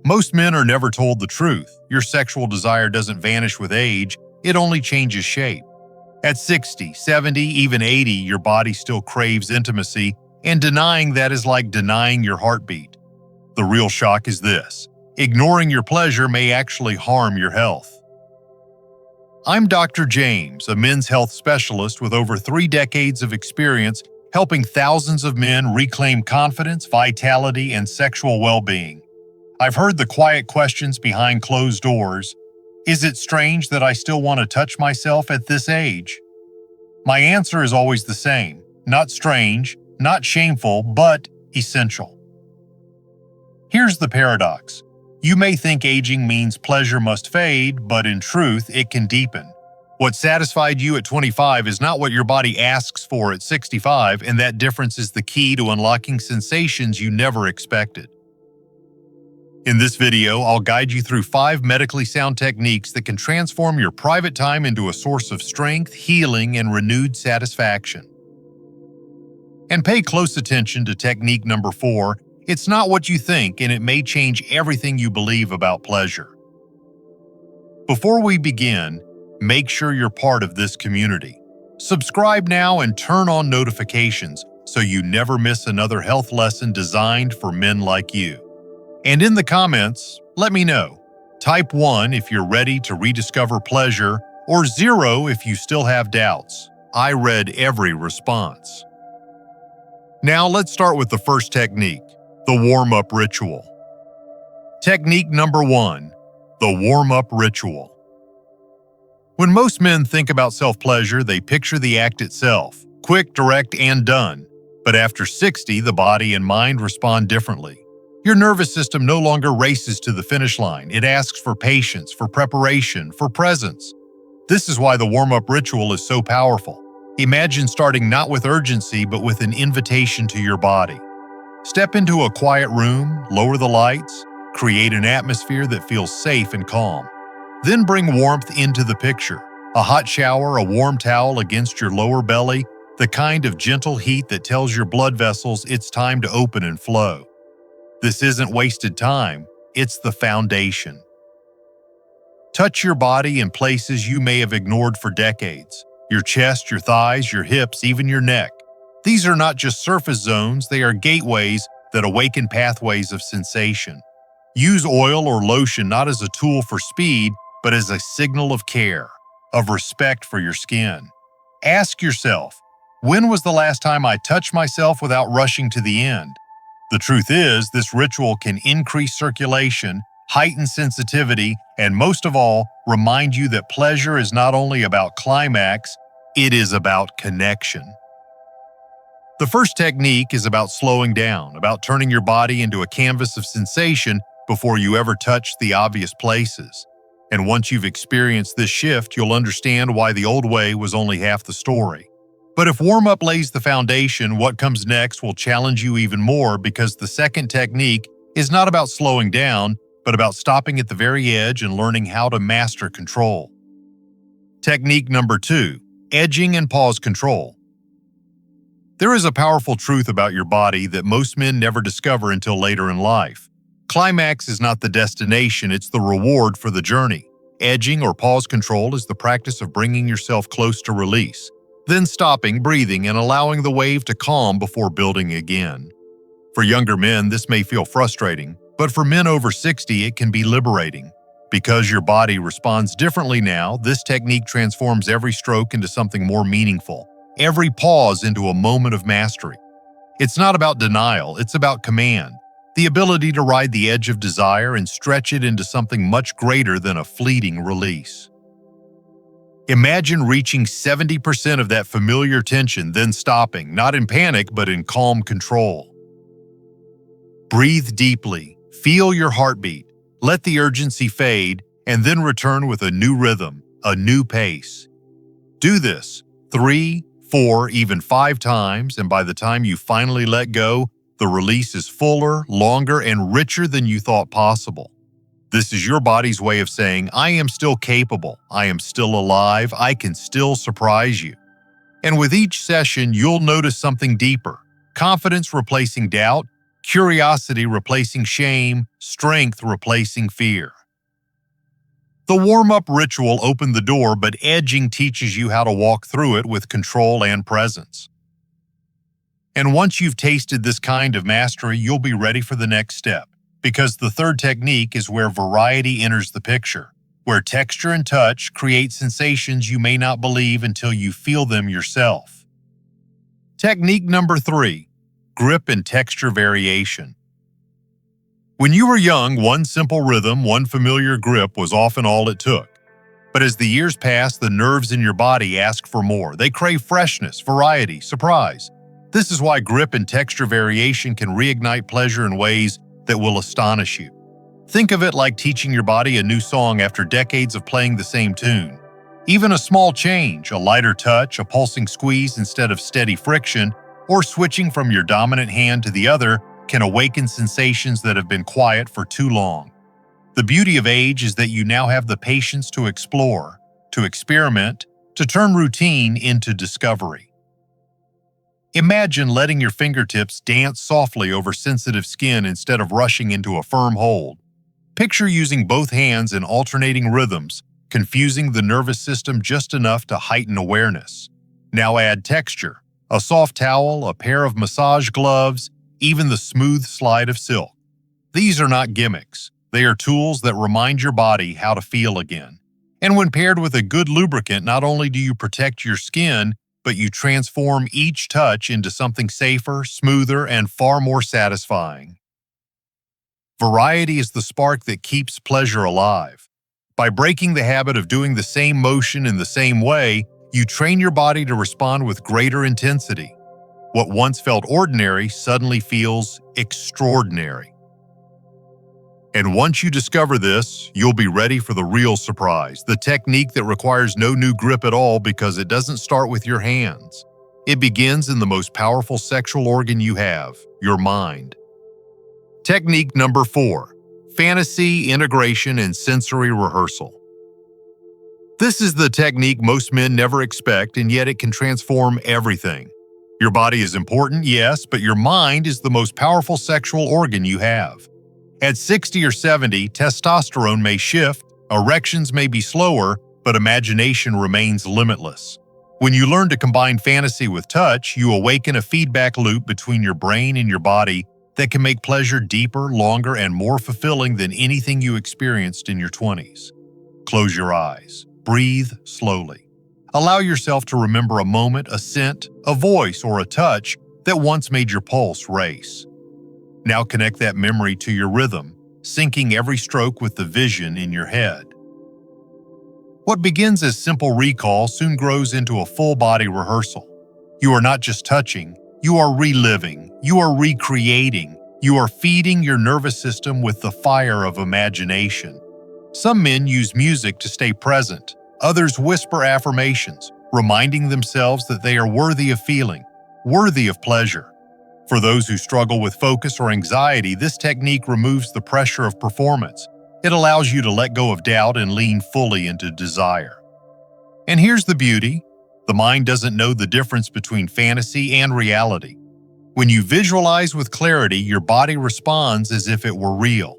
Most men are never told the truth. Your sexual desire doesn't vanish with age, it only changes shape. At 60, 70, even 80, your body still craves intimacy, and denying that is like denying your heartbeat. The real shock is this: ignoring your pleasure may actually harm your health. I'm Dr. James, a men's health specialist with over 3 decades of experience helping thousands of men reclaim confidence, vitality, and sexual well-being. I've heard the quiet questions behind closed doors. Is it strange that I still want to touch myself at this age? My answer is always the same: not strange, not shameful, but essential. Here's the paradox. You may think aging means pleasure must fade, but in truth, it can deepen. What satisfied you at 25 is not what your body asks for at 65, and that difference is the key to unlocking sensations you never expected. In this video, I'll guide you through 5 medically sound techniques that can transform your private time into a source of strength, healing, and renewed satisfaction. And pay close attention to technique number 4. It's not what you think, and it may change everything you believe about pleasure. Before we begin, make sure you're part of this community. Subscribe now and turn on notifications so you never miss another health lesson designed for men like you. And in the comments, let me know. Type 1 if you're ready to rediscover pleasure, or 0 if you still have doubts. I read every response. Now let's start with the first technique, the warm-up ritual. Technique number 1, the warm-up ritual. When most men think about self-pleasure, they picture the act itself, quick, direct, and done. But after 60, the body and mind respond differently. Your nervous system no longer races to the finish line. It asks for patience, for preparation, for presence. This is why the warm-up ritual is so powerful. Imagine starting not with urgency, but with an invitation to your body. Step into a quiet room, lower the lights, create an atmosphere that feels safe and calm. Then bring warmth into the picture. A hot shower, a warm towel against your lower belly, the kind of gentle heat that tells your blood vessels it's time to open and flow. This isn't wasted time, it's the foundation. Touch your body in places you may have ignored for decades. Your chest, your thighs, your hips, even your neck. These are not just surface zones, they are gateways that awaken pathways of sensation. Use oil or lotion not as a tool for speed, but as a signal of care, of respect for your skin. Ask yourself, when was the last time I touched myself without rushing to the end? The truth is, this ritual can increase circulation, heighten sensitivity, and most of all, remind you that pleasure is not only about climax, it is about connection. The first technique is about slowing down, about turning your body into a canvas of sensation before you ever touch the obvious places. And once you've experienced this shift, you'll understand why the old way was only half the story. But if warm-up lays the foundation, what comes next will challenge you even more, because the second technique is not about slowing down, but about stopping at the very edge and learning how to master control. Technique number 2, edging and pause control. There is a powerful truth about your body that most men never discover until later in life. Climax is not the destination, it's the reward for the journey. Edging or pause control is the practice of bringing yourself close to release, then stopping, breathing, and allowing the wave to calm before building again. For younger men, this may feel frustrating, but for men over 60, it can be liberating. Because your body responds differently now, this technique transforms every stroke into something more meaningful, every pause into a moment of mastery. It's not about denial, it's about command, the ability to ride the edge of desire and stretch it into something much greater than a fleeting release. Imagine reaching 70% of that familiar tension, then stopping, not in panic, but in calm control. Breathe deeply, feel your heartbeat, let the urgency fade, and then return with a new rhythm, a new pace. Do this 3, 4, even 5 times, and by the time you finally let go, the release is fuller, longer, and richer than you thought possible. This is your body's way of saying, I am still capable, I am still alive, I can still surprise you. And with each session, you'll notice something deeper, confidence replacing doubt, curiosity replacing shame, strength replacing fear. The warm-up ritual opened the door, but edging teaches you how to walk through it with control and presence. And once you've tasted this kind of mastery, you'll be ready for the next step, because the third technique is where variety enters the picture, where texture and touch create sensations you may not believe until you feel them yourself. Technique number 3, grip and texture variation. When you were young, one simple rhythm, one familiar grip was often all it took. But as the years pass, the nerves in your body ask for more. They crave freshness, variety, surprise. This is why grip and texture variation can reignite pleasure in ways that will astonish you. Think of it like teaching your body a new song after decades of playing the same tune. Even a small change, a lighter touch, a pulsing squeeze instead of steady friction, or switching from your dominant hand to the other, can awaken sensations that have been quiet for too long. The beauty of age is that you now have the patience to explore, to experiment, to turn routine into discovery. Imagine letting your fingertips dance softly over sensitive skin instead of rushing into a firm hold. Picture using both hands in alternating rhythms, confusing the nervous system just enough to heighten awareness. Now add texture, a soft towel, a pair of massage gloves, even the smooth slide of silk. These are not gimmicks. They are tools that remind your body how to feel again. And when paired with a good lubricant, not only do you protect your skin, but you transform each touch into something safer, smoother, and far more satisfying. Variety is the spark that keeps pleasure alive. By breaking the habit of doing the same motion in the same way, you train your body to respond with greater intensity. What once felt ordinary suddenly feels extraordinary. And once you discover this, you'll be ready for the real surprise, the technique that requires no new grip at all because it doesn't start with your hands. It begins in the most powerful sexual organ you have, your mind. Technique number 4, fantasy, integration, and sensory rehearsal. This is the technique most men never expect, and yet it can transform everything. Your body is important, yes, but your mind is the most powerful sexual organ you have. At 60 or 70, testosterone may shift, erections may be slower, but imagination remains limitless. When you learn to combine fantasy with touch, you awaken a feedback loop between your brain and your body that can make pleasure deeper, longer, and more fulfilling than anything you experienced in your 20s. Close your eyes. Breathe slowly. Allow yourself to remember a moment, a scent, a voice, or a touch that once made your pulse race. Now connect that memory to your rhythm, syncing every stroke with the vision in your head. What begins as simple recall soon grows into a full-body rehearsal. You are not just touching, you are reliving, you are recreating, you are feeding your nervous system with the fire of imagination. Some men use music to stay present. Others whisper affirmations, reminding themselves that they are worthy of feeling, worthy of pleasure. For those who struggle with focus or anxiety, this technique removes the pressure of performance. It allows you to let go of doubt and lean fully into desire. And here's the beauty: the mind doesn't know the difference between fantasy and reality. When you visualize with clarity, your body responds as if it were real.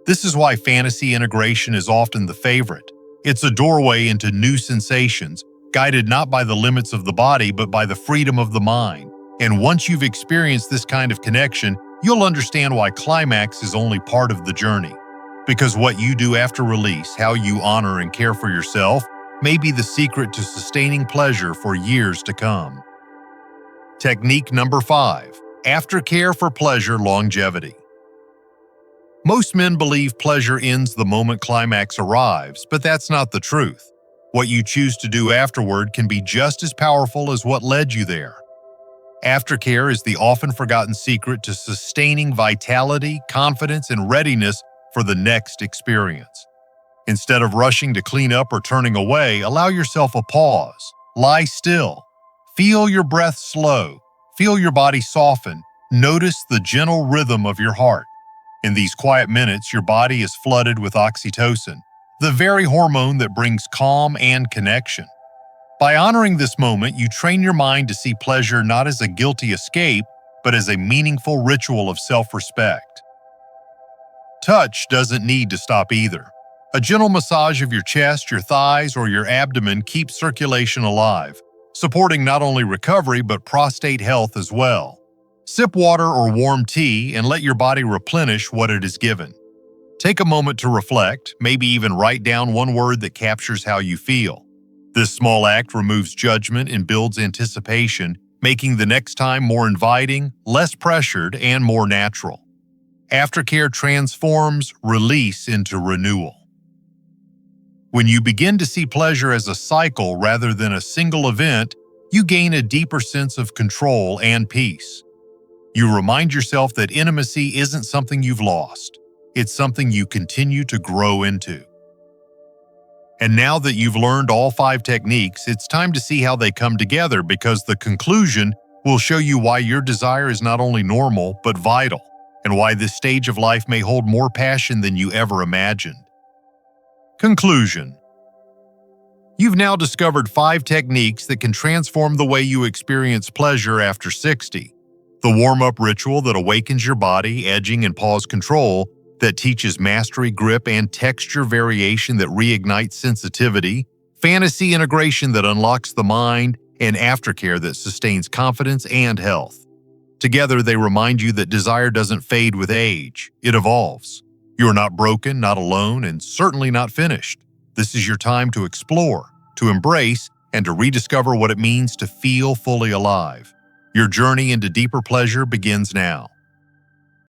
This is why fantasy integration is often the favorite. It's a doorway into new sensations, guided not by the limits of the body, but by the freedom of the mind. And once you've experienced this kind of connection, you'll understand why climax is only part of the journey. Because what you do after release, how you honor and care for yourself, may be the secret to sustaining pleasure for years to come. Technique number 5, aftercare for pleasure longevity. Most men believe pleasure ends the moment climax arrives, but that's not the truth. What you choose to do afterward can be just as powerful as what led you there. Aftercare is the often forgotten secret to sustaining vitality, confidence, and readiness for the next experience. Instead of rushing to clean up or turning away, allow yourself a pause. Lie still. Feel your breath slow. Feel your body soften. Notice the gentle rhythm of your heart. In these quiet minutes, your body is flooded with oxytocin, the very hormone that brings calm and connection. By honoring this moment, you train your mind to see pleasure not as a guilty escape, but as a meaningful ritual of self-respect. Touch doesn't need to stop either. A gentle massage of your chest, your thighs, or your abdomen keeps circulation alive, supporting not only recovery but prostate health as well. Sip water or warm tea and let your body replenish what it is given. Take a moment to reflect, maybe even write down one word that captures how you feel. This small act removes judgment and builds anticipation, making the next time more inviting, less pressured, and more natural. Aftercare transforms release into renewal. When you begin to see pleasure as a cycle rather than a single event, you gain a deeper sense of control and peace. You remind yourself that intimacy isn't something you've lost. It's something you continue to grow into. And now that you've learned all 5 techniques, it's time to see how they come together, because the conclusion will show you why your desire is not only normal but vital, and why this stage of life may hold more passion than you ever imagined. Conclusion. You've now discovered 5 techniques that can transform the way you experience pleasure after 60. The warm-up ritual that awakens your body, edging and pause control, that teaches mastery, grip, and texture variation that reignites sensitivity, fantasy integration that unlocks the mind, and aftercare that sustains confidence and health. Together, they remind you that desire doesn't fade with age, it evolves. You are not broken, not alone, and certainly not finished. This is your time to explore, to embrace, and to rediscover what it means to feel fully alive. Your journey into deeper pleasure begins now.